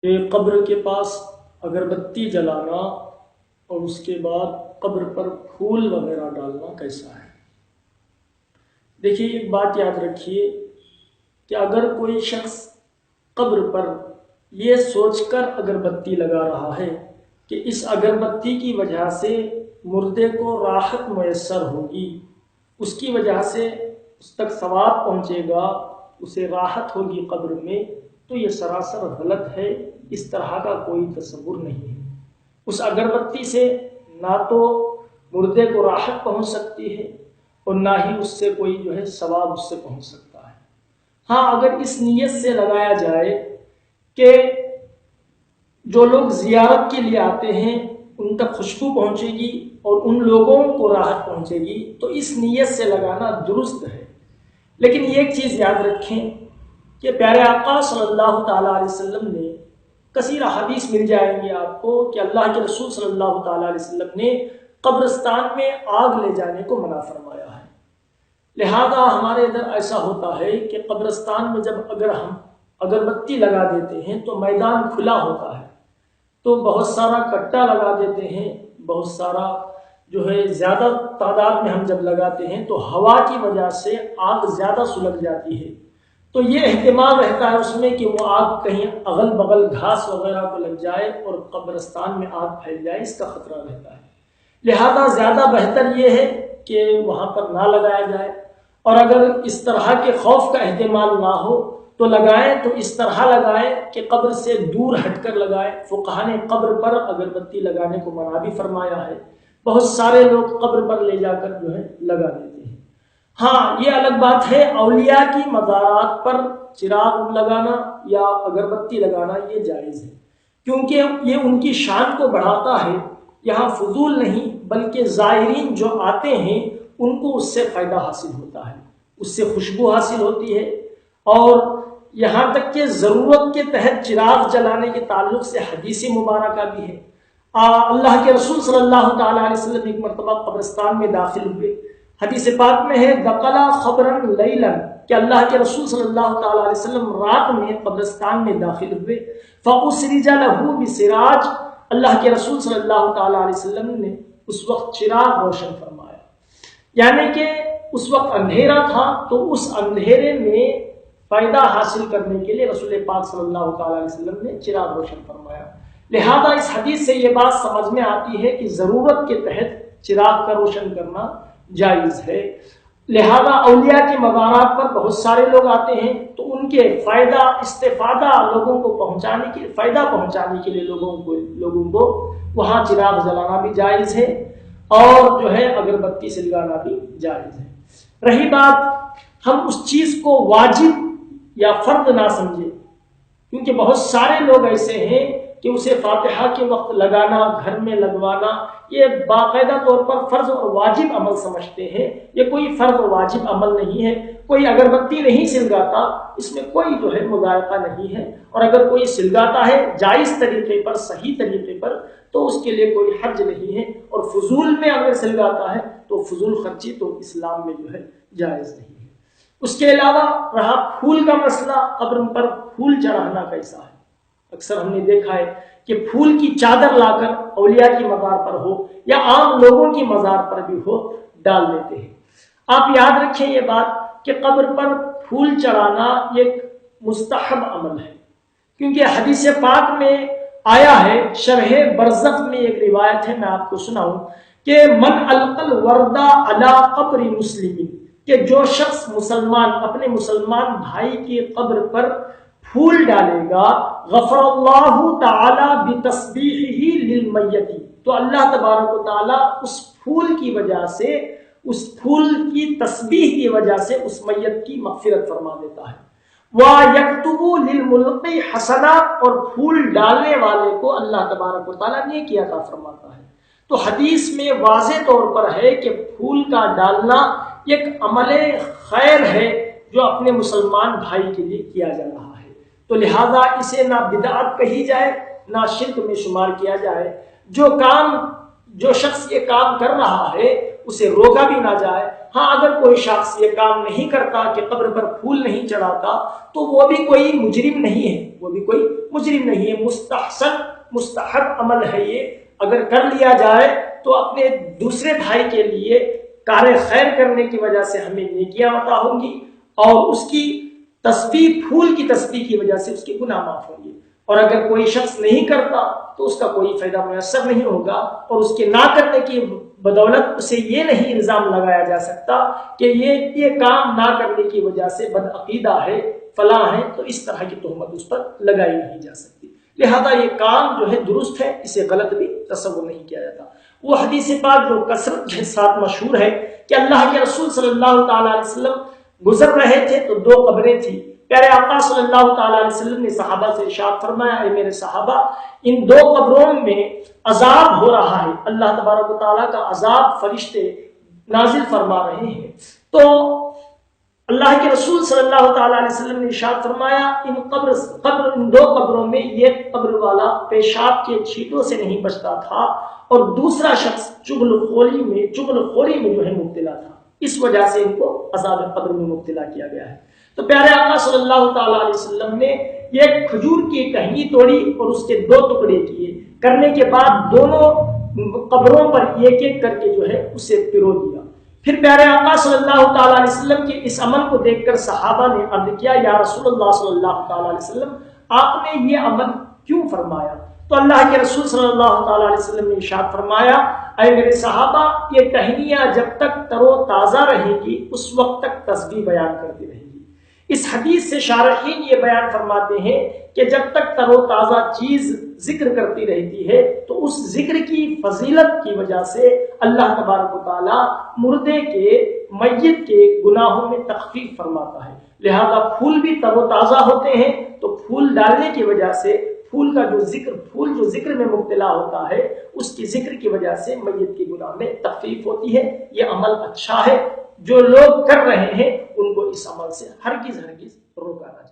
کہ قبر کے پاس اگربتی جلانا اور اس کے بعد قبر پر پھول وغیرہ ڈالنا کیسا ہے؟ دیکھیے، ایک بات یاد رکھیے کہ اگر کوئی شخص قبر پر یہ سوچ کر اگربتی لگا رہا ہے کہ اس اگربتی کی وجہ سے مردے کو راحت میسر ہوگی، اس کی وجہ سے اس تک ثواب پہنچے گا، اسے راحت ہوگی قبر میں، تو یہ سراسر غلط ہے۔ اس طرح کا کوئی تصور نہیں ہے۔ اس اگربتی سے نہ تو مردے کو راحت پہنچ سکتی ہے اور نہ ہی اس سے کوئی ثواب اس سے پہنچ سکتا ہے۔ ہاں، اگر اس نیت سے لگایا جائے کہ جو لوگ زیارت کے لیے آتے ہیں ان تک خوشبو پہنچے گی اور ان لوگوں کو راحت پہنچے گی، تو اس نیت سے لگانا درست ہے۔ لیکن یہ ایک چیز یاد رکھیں کہ پیارے آقا صلی اللہ تعالیٰ علیہ وسلم نے کثیر حدیث مل جائیں گی آپ کو کہ اللہ کے رسول صلی اللہ تعالیٰ علیہ وسلم نے قبرستان میں آگ لے جانے کو منع فرمایا ہے۔ لہذا ہمارے ادھر ایسا ہوتا ہے کہ قبرستان میں جب اگر ہم اگربتی لگا دیتے ہیں تو میدان کھلا ہوتا ہے، تو بہت سارا کٹا لگا دیتے ہیں، بہت سارا زیادہ تعداد میں ہم جب لگاتے ہیں تو ہوا کی وجہ سے آگ زیادہ سلگ جاتی ہے، تو یہ احتمال رہتا ہے اس میں کہ وہ آگ کہیں اغل بغل گھاس وغیرہ کو لگ جائے اور قبرستان میں آگ پھیل جائے، اس کا خطرہ رہتا ہے۔ لہذا زیادہ بہتر یہ ہے کہ وہاں پر نہ لگایا جائے، اور اگر اس طرح کے خوف کا احتمال نہ ہو تو لگائیں تو اس طرح لگائیں کہ قبر سے دور ہٹ کر لگائیں۔ فقہا نے قبر پر اگربتی لگانے کو منع بھی فرمایا ہے۔ بہت سارے لوگ قبر پر لے جا کر لگا دیتے ہیں۔ ہاں، یہ الگ بات ہے، اولیاء کی مزارات پر چراغ لگانا یا اگربتی لگانا یہ جائز ہے، کیونکہ یہ ان کی شان کو بڑھاتا ہے۔ یہاں فضول نہیں بلکہ زائرین جو آتے ہیں ان کو اس سے فائدہ حاصل ہوتا ہے، اس سے خوشبو حاصل ہوتی ہے، اور یہاں تک کہ ضرورت کے تحت چراغ جلانے کے تعلق سے حدیث مبارکہ بھی ہے۔ اللہ کے رسول صلی اللہ تعالیٰ علیہ وسلم ایک مرتبہ قبرستان میں داخل ہوئے۔ حدیث پاک میں ہے دقلا خبرن لیلا، کہ اللہ کے رسول صلی اللہ تعالیٰ علیہ وسلم رات میں قبرستان میں داخل ہوئے۔ فأسرج له بسراج، اللہ کے رسول صلی اللہ تعالیٰ علیہ وسلم نے اس وقت چراغ روشن فرمایا، یعنی کہ اس وقت اندھیرا تھا، تو اس اندھیرے میں فائدہ حاصل کرنے کے لیے رسول پاک صلی اللہ تعالیٰ علیہ وسلم نے چراغ روشن فرمایا۔ لہذا اس حدیث سے یہ بات سمجھ میں آتی ہے کہ ضرورت کے تحت چراغ کا روشن کرنا جائز ہے۔ لہذا اولیاء کے مزارات پر بہت سارے لوگ آتے ہیں، تو ان کے فائدہ استفادہ لوگوں کو پہنچانے کے لیے لوگوں کو وہاں چراغ جلانا بھی جائز ہے، اور اگربتی سے لگانا بھی جائز ہے۔ رہی بات ہم اس چیز کو واجب یا فرض نہ سمجھیں، کیونکہ بہت سارے لوگ ایسے ہیں کہ اسے فاتحہ کے وقت لگانا، گھر میں لگوانا، یہ باقاعدہ طور پر فرض اور واجب عمل سمجھتے ہیں۔ یہ کوئی فرض اور واجب عمل نہیں ہے۔ کوئی اگربتی نہیں سلگاتا، اس میں کوئی مذائقہ نہیں ہے، اور اگر کوئی سلگاتا ہے جائز طریقے پر، صحیح طریقے پر، تو اس کے لیے کوئی حرج نہیں ہے، اور فضول میں اگر سلگاتا ہے تو فضول خرچی تو اسلام میں جائز نہیں ہے۔ اس کے علاوہ رہا پھول کا مسئلہ، قبر پر پھول چڑھانا کیسا ہے؟ اکثر ہم نے دیکھا ہے کہ پھول کی چادر لا کر اولیاء کی مزار پر ہو یا عام لوگوں کی مزار پر بھی ہو ڈال دیتے ہیں۔ آپ یاد رکھیں یہ بات کہ قبر پر پھول چڑھانا ایک مستحب عمل ہے، کیونکہ حدیث پاک میں آیا ہے، شرح برزخ میں ایک روایت ہے، میں آپ کو سناؤں کہ من القل وردہ علی قبر مسلم، کہ جو شخص اپنے مسلمان بھائی کی قبر پر پھول ڈالے گا، غفر اللہ تعالی بتسبیحہ للمیت، تو اللہ تبارک و تعالی اس پھول کی وجہ سے، اس پھول کی تسبیح کی وجہ سے اس میت کی مغفرت فرما دیتا ہے۔ وَيَكْتُبُ لِلْمُلْقِ حَسَنًا، اور پھول ڈالنے والے کو اللہ تبارک و تعالیٰ نیکی عطا فرماتا ہے۔ تو حدیث میں واضح طور پر ہے کہ پھول کا ڈالنا ایک عمل خیر ہے جو اپنے مسلمان بھائی کے لیے کیا جا رہا ہے، تو لہذا اسے نہ بدعت کہی جائے نہ شرک میں شمار کیا جائے۔ جو شخص یہ کام کر رہا ہے اسے روکا بھی نہ جائے۔ ہاں، اگر کوئی شخص یہ کام نہیں کرتا کہ قبر پر پھول نہیں چڑھاتا، تو وہ بھی کوئی مجرم نہیں ہے، وہ بھی کوئی مجرم نہیں ہے، مستحسن مستحب عمل ہے یہ، اگر کر لیا جائے تو اپنے دوسرے بھائی کے لیے کار خیر کرنے کی وجہ سے ہمیں نیکیاں عطا ہوں گی، اور اس کی تسبیح، پھول کی تسبیح کی وجہ سے اس کے گناہ معاف ہوں گے، اور اگر کوئی شخص نہیں کرتا تو اس کا کوئی فائدہ میسر نہیں ہوگا، اور اس کے نہ کرنے کی بدولت اسے یہ نہیں الزام لگایا جا سکتا کہ یہ کام نہ کرنے کی وجہ سے بدعقیدہ ہے، فلاں ہے، تو اس طرح کی تہمت اس پر لگائی نہیں جا سکتی۔ لہذا یہ کام جو ہے درست ہے، اسے غلط بھی تصور نہیں کیا جاتا۔ وہ حدیث پاک جو کثرت کے ساتھ مشہور ہے کہ اللہ کے رسول صلی اللہ تعالیٰ علیہ وسلم گزر رہے تھے تو دو قبریں تھیں، پیارے آقا صلی اللہ تعالیٰ علیہ وسلم نے صحابہ سے ارشاد فرمایا، اے میرے صحابہ، ان دو قبروں میں عذاب ہو رہا ہے، اللہ تبارک و تعالیٰ کا عذاب فرشتے نازل فرما رہے ہیں۔ تو اللہ کے رسول صلی اللہ تعالیٰ علیہ وسلم نے ارشاد فرمایا، ان دو قبروں میں ایک قبر والا پیشاب کے چھینٹوں سے نہیں بچتا تھا، اور دوسرا شخص چغل خوری میں جو ہے مبتلا تھا، اس وجہ سے ان کو عذاب قبر میں مبتلا کیا گیا ہے۔ تو پیارے آقا صلی اللہ تعالیٰ علیہ وسلم نے ایک کھجور کی ٹہنی توڑی اور اس کے دو ٹکڑے کیے، کرنے کے بعد دونوں قبروں پر ایک ایک کر کے جو ہے اسے پرو دیا۔ پھر پیارے آقا صلی اللہ تعالیٰ علیہ وسلم کے اس عمل کو دیکھ کر صحابہ نے عرض کیا، یا رسول اللہ صلی اللہ تعالیٰ علیہ وسلم، آپ نے یہ عمل کیوں فرمایا؟ تو اللہ کے رسول صلی اللہ تعالیٰ علیہ وسلم نے ارشاد فرمایا، اے میرے صحابہ، یہ ٹہنیاں جب تک تر و تازہ رہیں گی اس وقت تک تسبیح بیان کرتی رہیں گی۔ اس حدیث سے شارحین یہ بیان فرماتے ہیں کہ جب تک تر و تازہ چیز ذکر کرتی رہتی ہے تو اس ذکر کی فضیلت کی وجہ سے اللہ تبارک و تعالیٰ مردے کے، میت کے گناہوں میں تخفیف فرماتا ہے۔ لہذا پھول بھی تر و تازہ ہوتے ہیں، تو پھول ڈالنے کی وجہ سے پھول جو ذکر میں مبتلا ہوتا ہے، اس کی ذکر کی وجہ سے میت کے گناہ میں تخفیف ہوتی ہے۔ یہ عمل اچھا ہے، جو لوگ کر رہے ہیں ان کو اس عمل سے ہرگز روکا نہ جائے۔